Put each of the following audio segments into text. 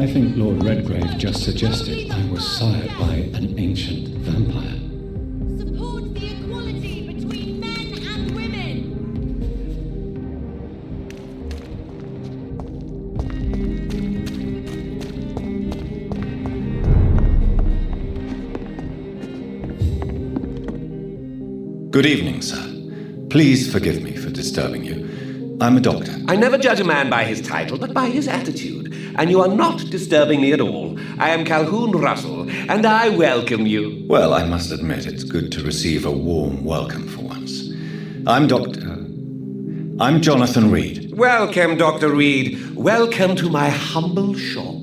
I think Lord Redgrave just suggested I was sired by an ancient vampire. Support the equality between men and women. Good evening, sir. Please forgive me for disturbing you. I'm a doctor. I never judge a man by his title, but by his attitude. And you are not disturbing me at all. I am Calhoun Russell, and I welcome you. Well, I must admit it's good to receive a warm welcome for once. I'm Jonathan Reid. Welcome, Dr. Reid. Welcome to my humble shop.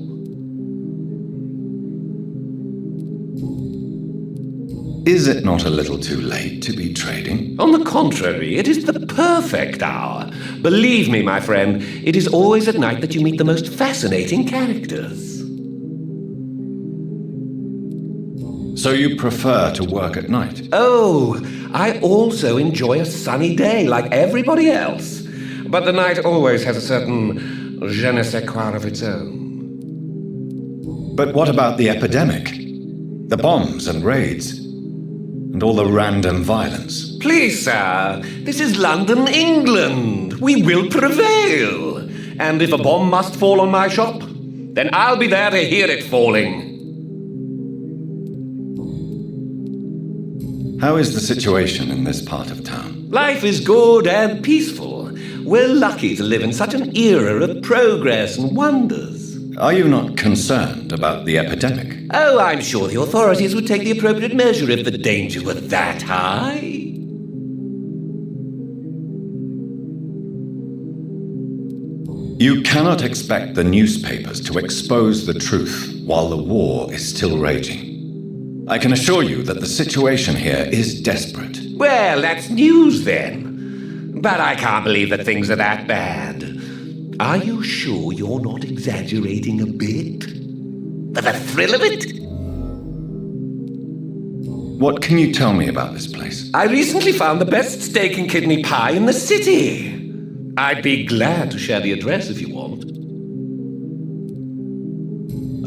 Is it not a little too late to be trading? On the contrary, it is the perfect hour. Believe me, my friend, it is always at night that you meet the most fascinating characters. So you prefer to work at night? Oh, I also enjoy a sunny day like everybody else. But the night always has a certain je ne sais quoi of its own. But what about the epidemic? The bombs and raids? And all the random violence? Please, sir, this is London, England. We will prevail. And if a bomb must fall on my shop, then I'll be there to hear it falling. How is the situation in this part of town? Life is good and peaceful. We're lucky to live in such an era of progress and wonders. Are you not concerned about the epidemic? Oh, I'm sure the authorities would take the appropriate measure if the danger were that high. You cannot expect the newspapers to expose the truth while the war is still raging. I can assure you that the situation here is desperate. Well, that's news then. But I can't believe that things are that bad. Are you sure you're not exaggerating a bit? For the thrill of it? What can you tell me about this place? I recently found the best steak and kidney pie in the city. I'd be glad to share the address if you want.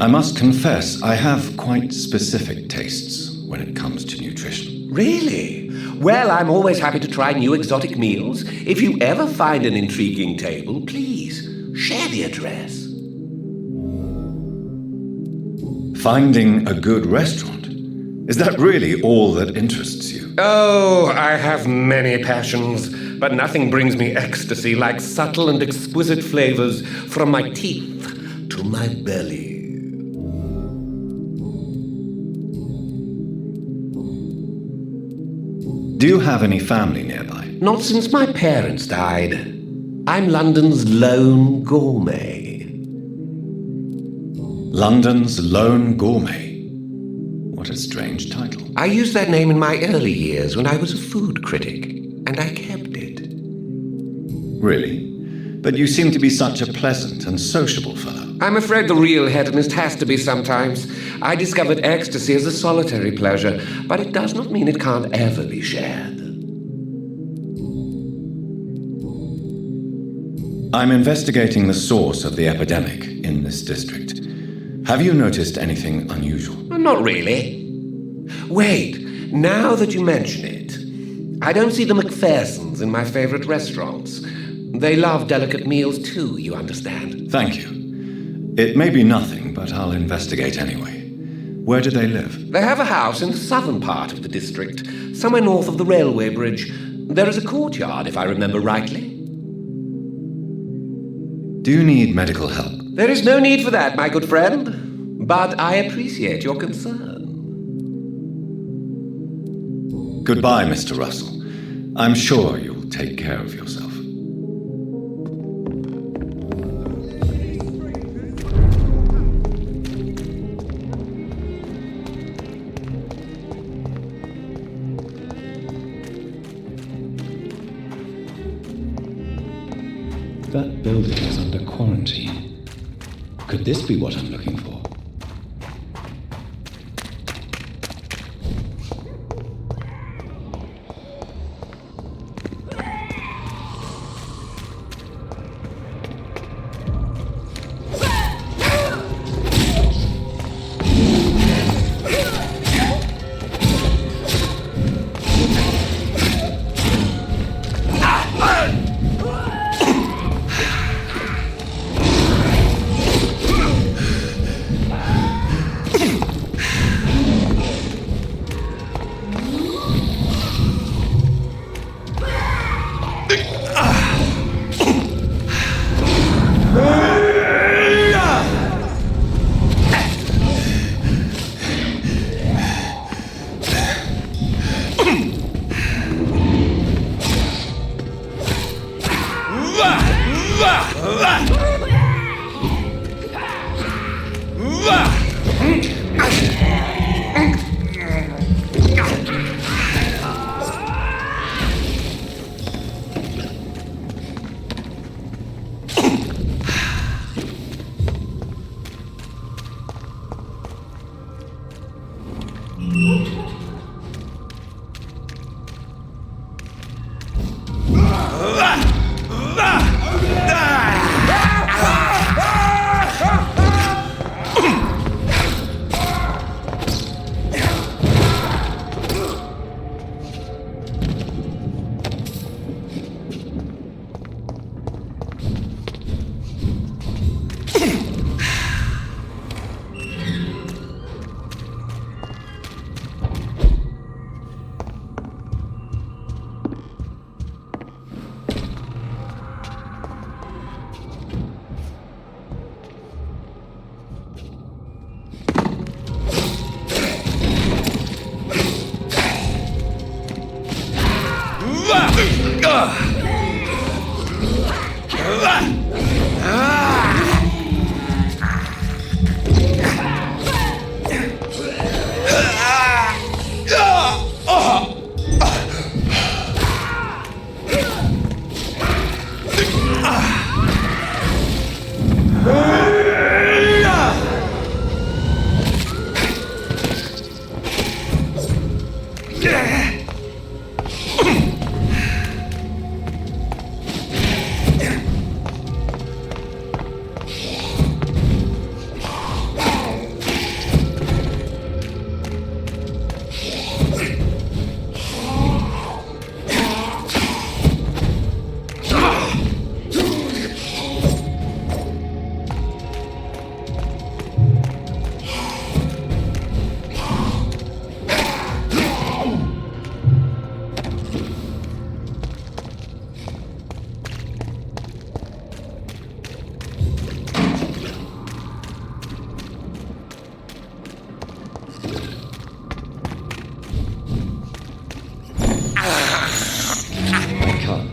I must confess, I have quite specific tastes when it comes to nutrition. Really? Well, I'm always happy to try new exotic meals. If you ever find an intriguing table, please share the address. Finding a good restaurant? Is that really all that interests you? Oh, I have many passions, but nothing brings me ecstasy like subtle and exquisite flavors from my teeth to my belly. Do you have any family nearby? Not since my parents died. I'm London's lone gourmet. London's lone gourmet? What a strange title. I used that name in my early years when I was a food critic, and I kept it. Really? But you seem to be such a pleasant and sociable fellow. I'm afraid the real hedonist has to be sometimes. I discovered ecstasy as a solitary pleasure, but it does not mean it can't ever be shared. I'm investigating the source of the epidemic in this district. Have you noticed anything unusual? Not really. Wait, now that you mention it, I don't see the McPhersons in my favorite restaurants. They love delicate meals too, you understand. Thank you. It may be nothing, but I'll investigate anyway. Where do they live? They have a house in the southern part of the district, somewhere north of the railway bridge. There is a courtyard, if I remember rightly. Do you need medical help? There is no need for that, my good friend. But I appreciate your concern. Goodbye, Mr. Russell. I'm sure you'll take care of yourself. That building is under quarantine. Could this be what I'm looking for?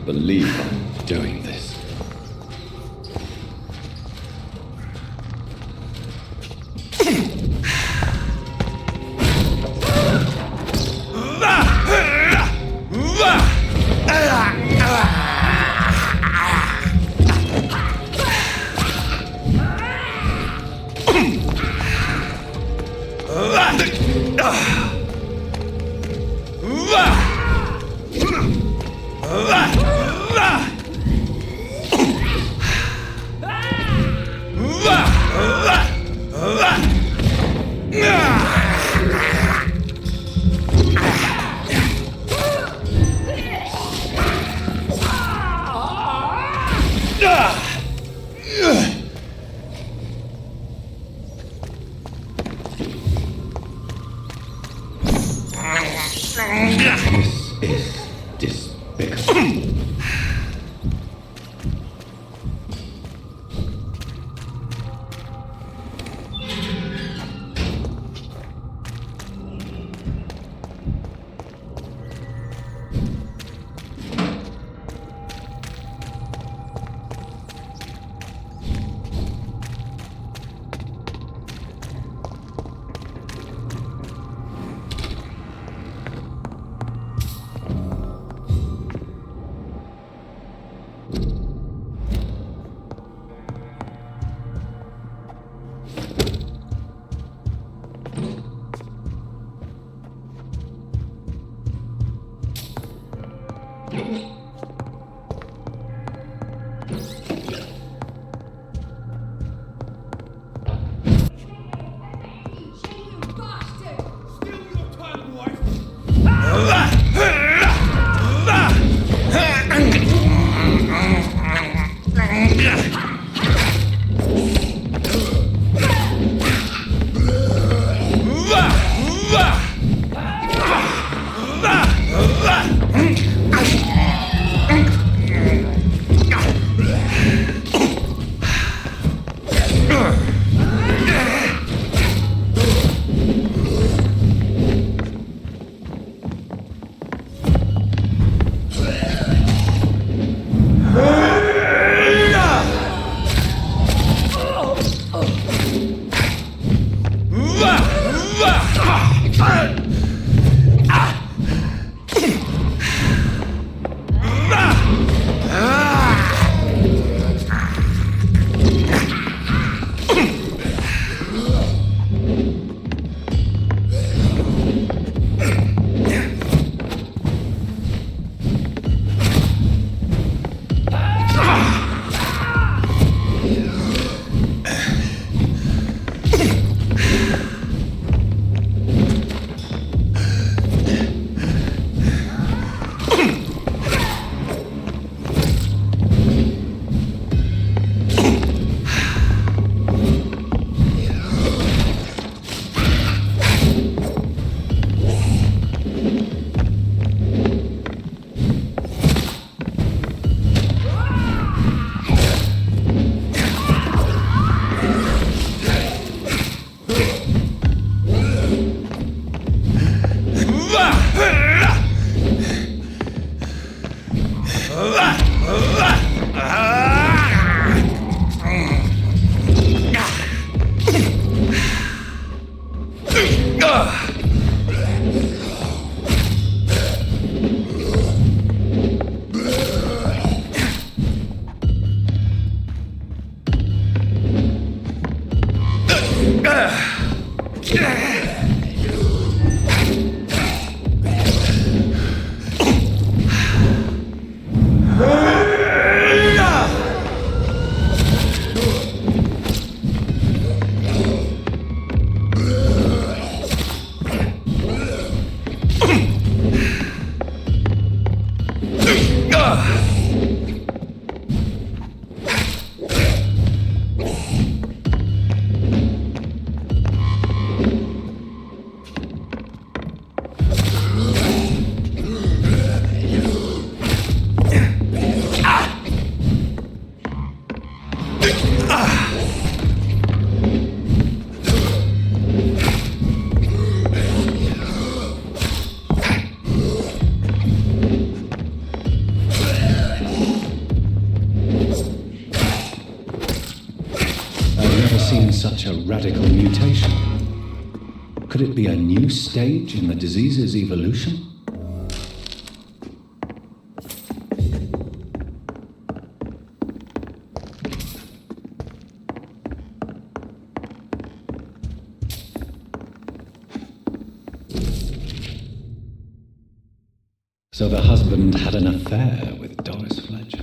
Believe I'm doing this. This is despicable. such a radical mutation? Could it be a new stage in the disease's evolution? So the husband had an affair with Doris Fletcher.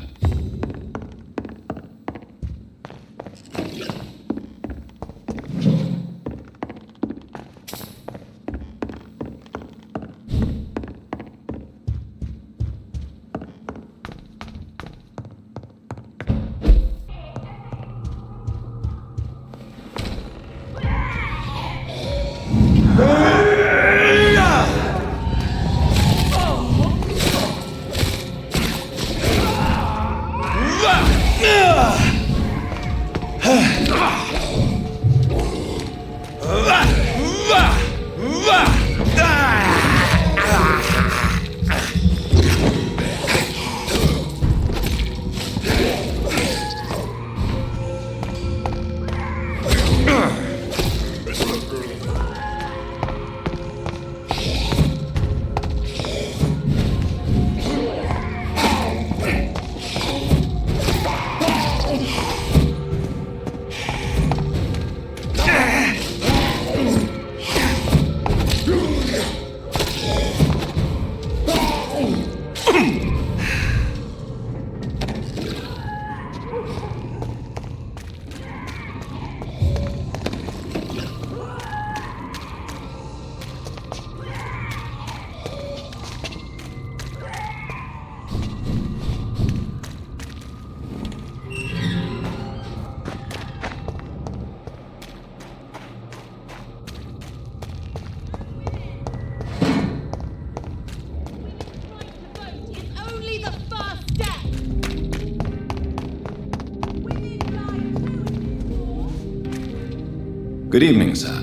Good evening, sir.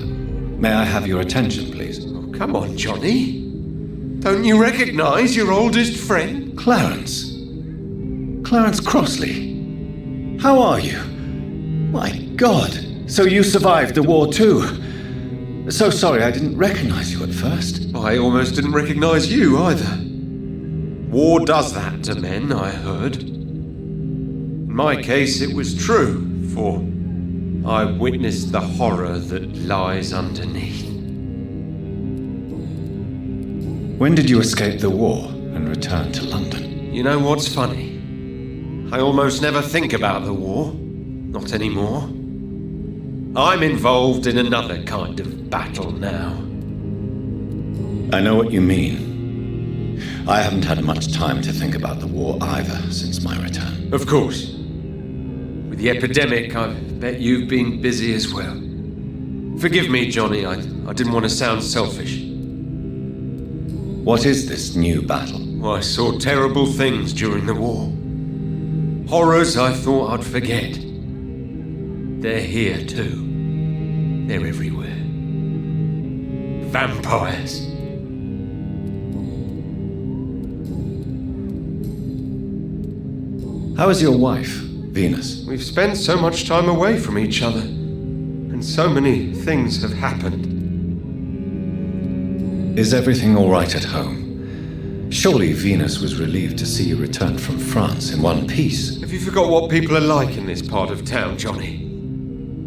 May I have your attention, please? Oh, come on, Johnny. Don't you recognize your oldest friend? Clarence. Clarence Crossley. How are you? My God. So you survived the war too. So sorry I didn't recognize you at first. I almost didn't recognize you either. War does that to men, I heard. In my case, it was true, for I witnessed the horror that lies underneath. When did you escape the war and return to London? You know what's funny? I almost never think about the war. Not anymore. I'm involved in another kind of battle now. I know what you mean. I haven't had much time to think about the war either since my return. Of course. With the epidemic, I bet you've been busy as well. Forgive me, Johnny, I didn't want to sound selfish. What is this new battle? I saw terrible things during the war. Horrors I thought I'd forget. They're here too. They're everywhere. Vampires. How is your wife, Venus? We've spent so much time away from each other, and so many things have happened. Is everything all right at home? Surely Venus was relieved to see you return from France in one piece. Have you forgot what people are like in this part of town, Johnny?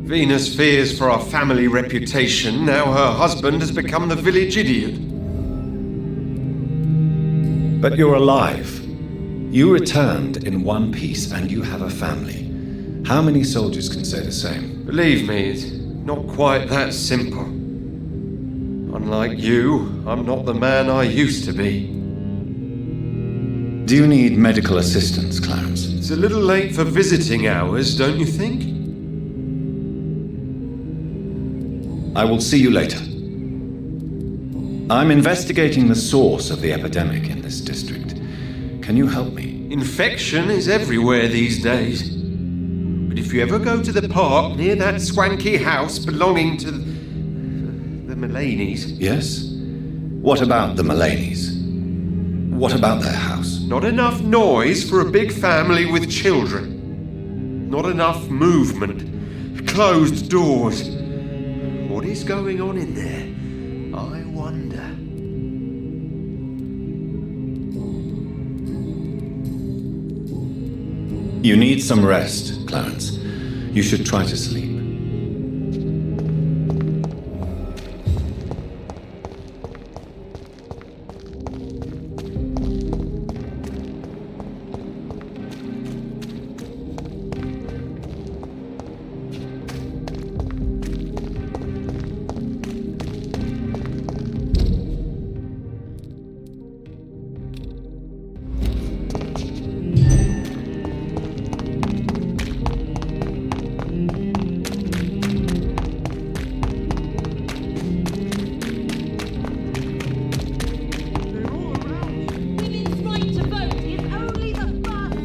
Venus fears for our family reputation. Now her husband has become the village idiot. But you're alive. You returned in one piece and you have a family. How many soldiers can say the same? Believe me, it's not quite that simple. Unlike you, I'm not the man I used to be. Do you need medical assistance, Clarence? It's a little late for visiting hours, don't you think? I will see you later. I'm investigating the source of the epidemic in this district. Can you help me? Infection is everywhere these days. But if you ever go to the park near that swanky house belonging to the Mullaneys... Yes? What about the Mullaneys? What about their house? Not enough noise for a big family with children. Not enough movement. closed doors. What is going on in there? I wonder. You need some rest, Clarence. You should try to sleep. Women's right to vote is only the first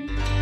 step.